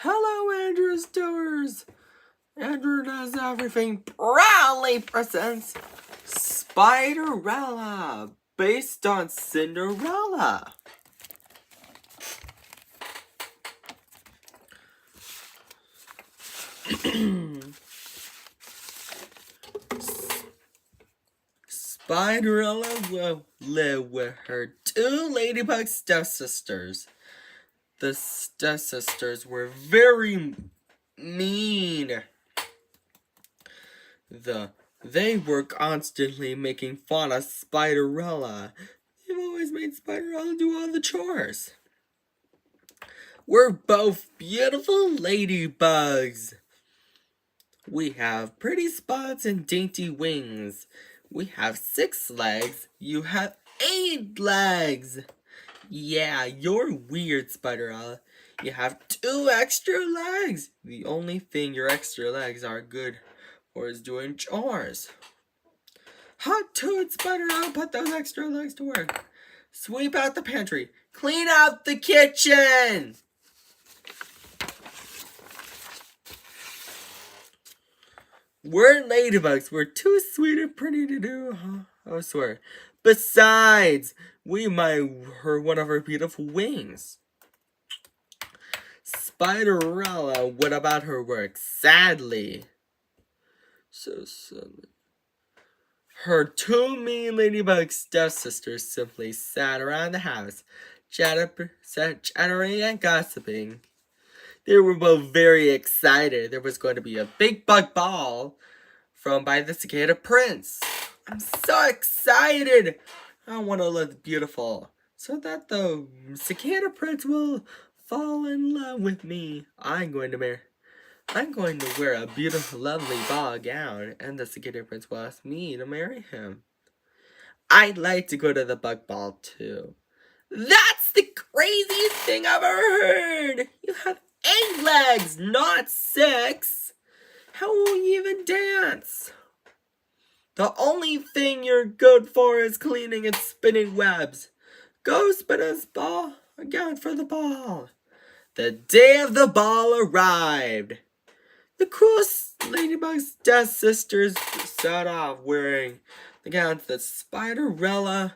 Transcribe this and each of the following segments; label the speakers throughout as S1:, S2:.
S1: Hello, Andrew's doers. Andrew Does Everything proudly presents Spiderella, based on Cinderella. Spiderella will live with her two ladybug stepsisters. The stepsisters were very mean. They were constantly making fun of Spiderella. They've always made Spiderella do all the chores. We're both beautiful ladybugs. We have pretty spots and dainty wings. We have 6 legs. You have 8 legs. Yeah, you're weird, Spiderella. You have 2 extra legs. The only thing your extra legs are good for is doing chores. Hot toot, Spiderella, put those extra legs to work. Sweep out the pantry. Clean out the kitchen. We're ladybugs. We're too sweet and pretty to do. I swear. Besides, we might hurt one of her beautiful wings. Spiderella went about her work sadly. So sadly. Her 2 mean ladybug stepsisters simply sat around the house, chattering and gossiping. They were both very excited. There was going to be a big bug ball thrown by the cicada prince. I'm so excited! I want to look beautiful so that the cicada prince will fall in love with me. I'm going to wear a beautiful, lovely ball gown, and the cicada prince will ask me to marry him. I'd like to go to the bug ball too. That's the craziest thing I've ever heard! You have 8 legs, not 6! How will you even dance? The only thing you're good for is cleaning and spinning webs. Go spin a ball again for the ball. The day of the ball arrived. The cool ladybug stepsisters set off wearing the gowns that Spiderella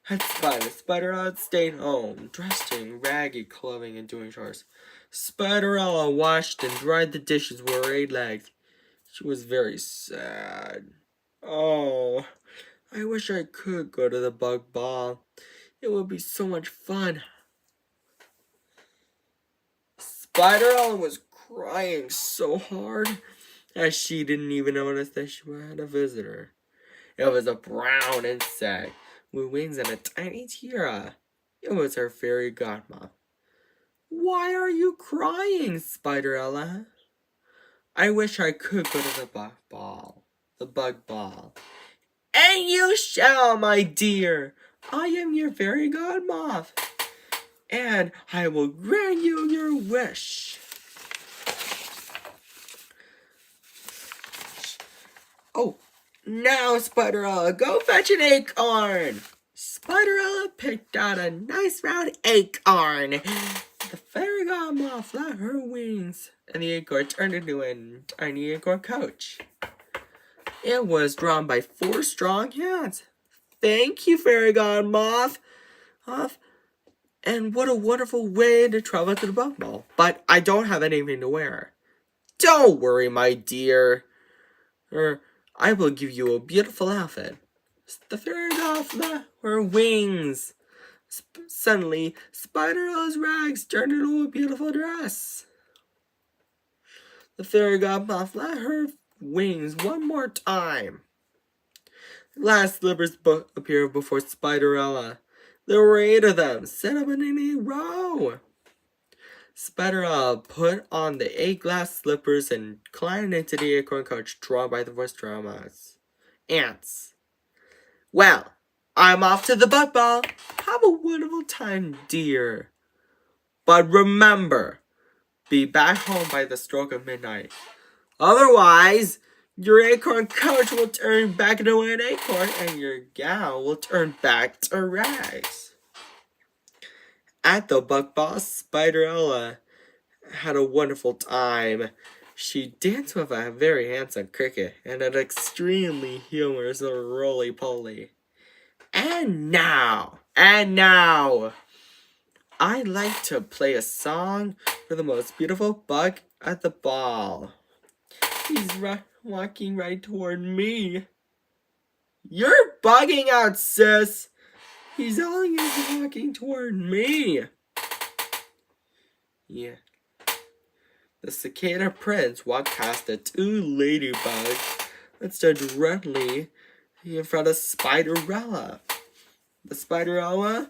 S1: had spotted. Spiderella had stayed home, dressed in raggy clothing and doing chores. Spiderella washed and dried the dishes with her 8 legs. She was very sad. Oh, I wish I could go to the bug ball. It would be so much fun. Spiderella was crying so hard that she didn't even notice that she had a visitor. It was a brown insect with wings and a tiny tiara. It was her fairy godmother. Why are you crying, Spiderella? I wish I could go to the bug ball. And you shall, my dear. I am your fairy godmother, and I will grant you your wish. Oh, now, Spiderella, go fetch an acorn. Spiderella picked out a nice round acorn. The fairy godmother flapped her wings, and the acorn turned into a tiny acorn coach. It was drawn by 4 strong hands. Thank you, fairy godmother. And what a wonderful way to travel to the bug ball. But I don't have anything to wear. Don't worry, my dear. I will give you a beautiful outfit. The fairy godmother, her wings. Suddenly, Spiderella's rags turned into a beautiful dress. The fairy godmother flapped her wings one more time. Glass slippers appeared before Spiderella. There were 8 of them, set up in a row. Spiderella put on the 8 glass slippers and climbed into the acorn coach drawn by the first ants. Well, I'm off to the bug ball. Have a wonderful time, dear. But remember, be back home by the stroke of midnight. Otherwise, your acorn coach will turn back into an acorn, and your gown will turn back to rags. At the bug ball, Spiderella had a wonderful time. She danced with a very handsome cricket and an extremely humorous roly-poly. And now, I'd like to play a song for the most beautiful bug at the ball. He's walking right toward me. You're bugging out, sis. He's always walking toward me. Yeah. The cicada prince walked past the two ladybugs and stood directly in front of Spiderella. The Spiderella,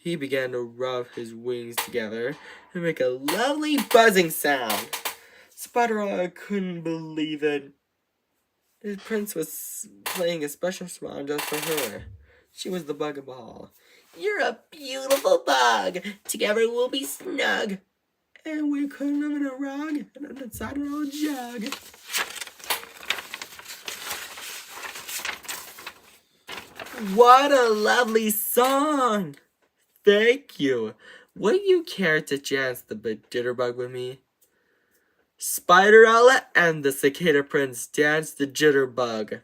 S1: he began to rub his wings together and make a lovely buzzing sound. Spiderella couldn't believe it. The prince was playing a special song just for her. She was the bug of all. You're a beautiful bug. Together we'll be snug. And we could live in a rug and inside an old jug. What a lovely song! Thank you. Would you care to dance the jitterbug with me? Spiderella and the cicada prince danced the jitterbug.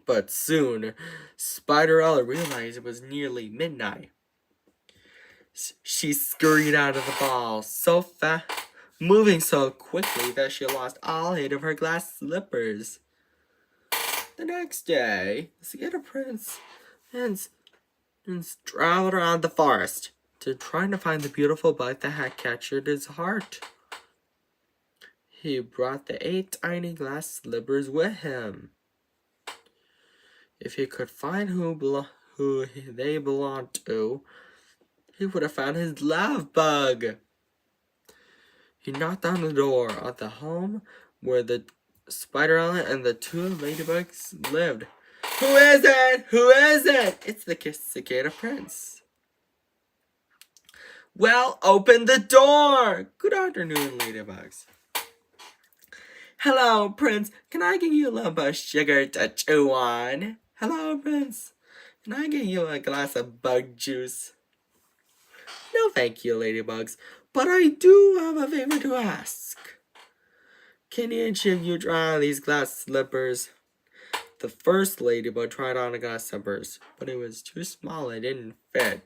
S1: But soon, Spiderella realized it was nearly midnight. She scurried out of the ball so fast, moving so quickly that she lost all 8 of her glass slippers. The next day, the cicada prince traveled around the forest trying to find the beautiful bug that had captured his heart. He brought the 8 tiny glass slippers with him. If he could find who they belonged to, he would have found his love bug. He knocked on the door of the home where the Spiderella and the 2 ladybugs lived. Who is it? Who is it? It's the cicada prince. Well, open the door. Good afternoon, ladybugs. Hello, Prince. Can I give you a lump of sugar to chew on? Hello, Prince. Can I give you a glass of bug juice? No, thank you, ladybugs. But I do have a favor to ask. Can each of you try on these glass slippers? The first ladybug tried on the glass slippers, but it was too small and didn't fit.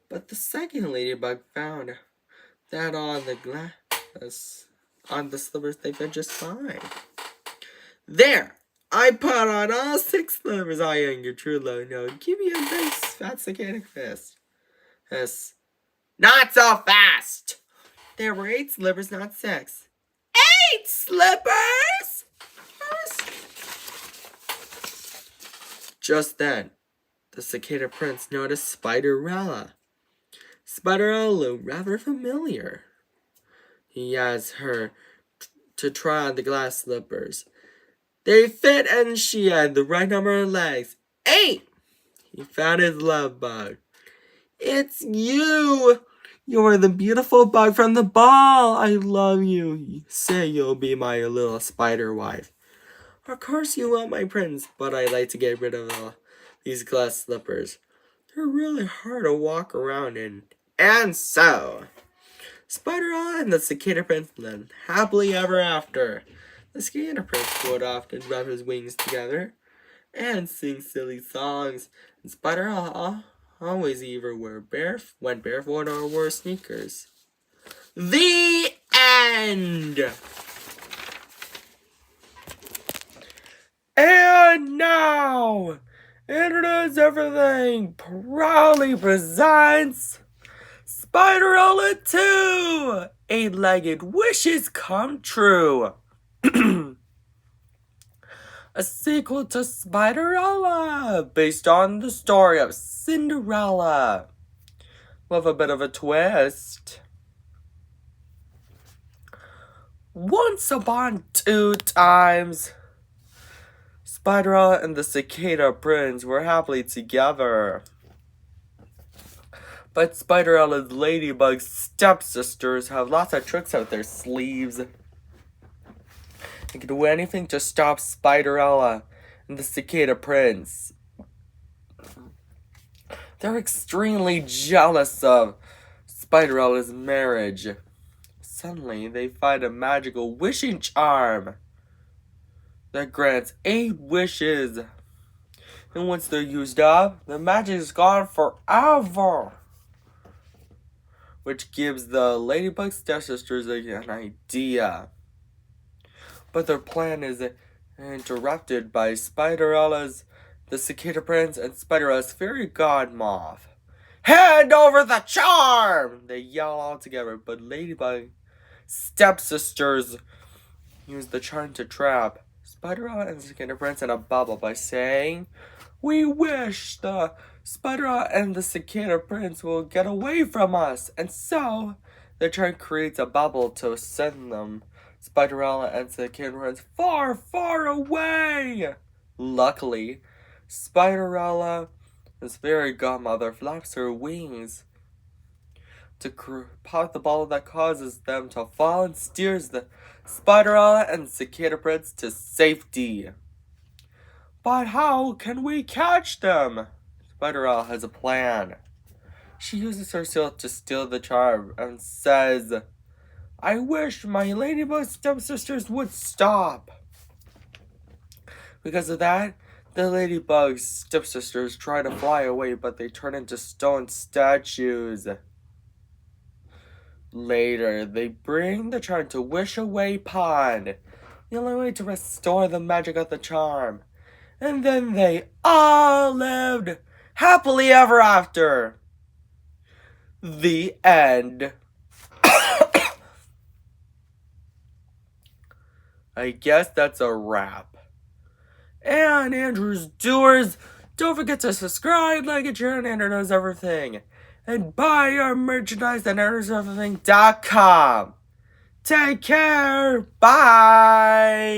S1: But the second ladybug found that on the slippers they fit just fine. There! I put on all 6 slippers. I am your true love. Now give me a nice fat cicada fist. Yes. Not so fast! There were 8 slippers, not 6. 8 slippers! Just then, the cicada prince noticed Spiderella. Spiderella looked rather familiar. He asked her to try on the glass slippers. They fit and she had the right number of legs. 8! He found his love bug. It's you! You're the beautiful bug from the ball. I love you. You say you'll be my little spider wife. Of course you will, my prince, but I'd like to get rid of these glass slippers. They're really hard to walk around in. And so, Spiderella and the cicada prince lived happily ever after. The cicada prince would often rub his wings together and sing silly songs, and Spiderella always either went barefoot or wore sneakers. The end! And now, Introduce Everything proudly presents Spiderella 2! 8-legged wishes come true. A sequel to Spiderella, based on the story of Cinderella, with a bit of a twist. Once upon 2 times, Spiderella and the cicada prince were happily together. But Spiderella's ladybug stepsisters have lots of tricks up their sleeves. They can do anything to stop Spiderella and the cicada prince. They're extremely jealous of Spiderella's marriage. Suddenly, they find a magical wishing charm that grants 8 wishes. And once they're used up, the magic is gone forever. Which gives the Ladybug stepsisters an idea. But their plan is interrupted by the Cicada Prince, and Spiderella's fairy god moth. Hand over the charm! They yell all together, but Ladybug stepsisters use the charm to trap Spiderella and the Cicada Prince in a bubble by saying, "We wish the Spiderella and the Cicada Prince will get away from us." And so, the charm creates a bubble to send them, Spiderella and the Cicada Prince, far, far away. Luckily, Spiderella's fairy godmother flaps her wings to pop the ball that causes them to fall and steers the Spiderella and Cicada Prince to safety. But how can we catch them? Spiderella has a plan. She uses her seal to steal the charm and says, "I wish my Ladybug stepsisters would stop." Because of that, the Ladybug stepsisters try to fly away, but they turn into stone statues. Later, they bring the charm to Wish Away Pond, the only way to restore the magic of the charm. And then they all lived happily ever after. The end. I guess that's a wrap. And Andrew's Doers, don't forget to subscribe, like, and share on Andrew Knows Everything. And buy our merchandise at andrewknoweseverything.com. Take care. Bye.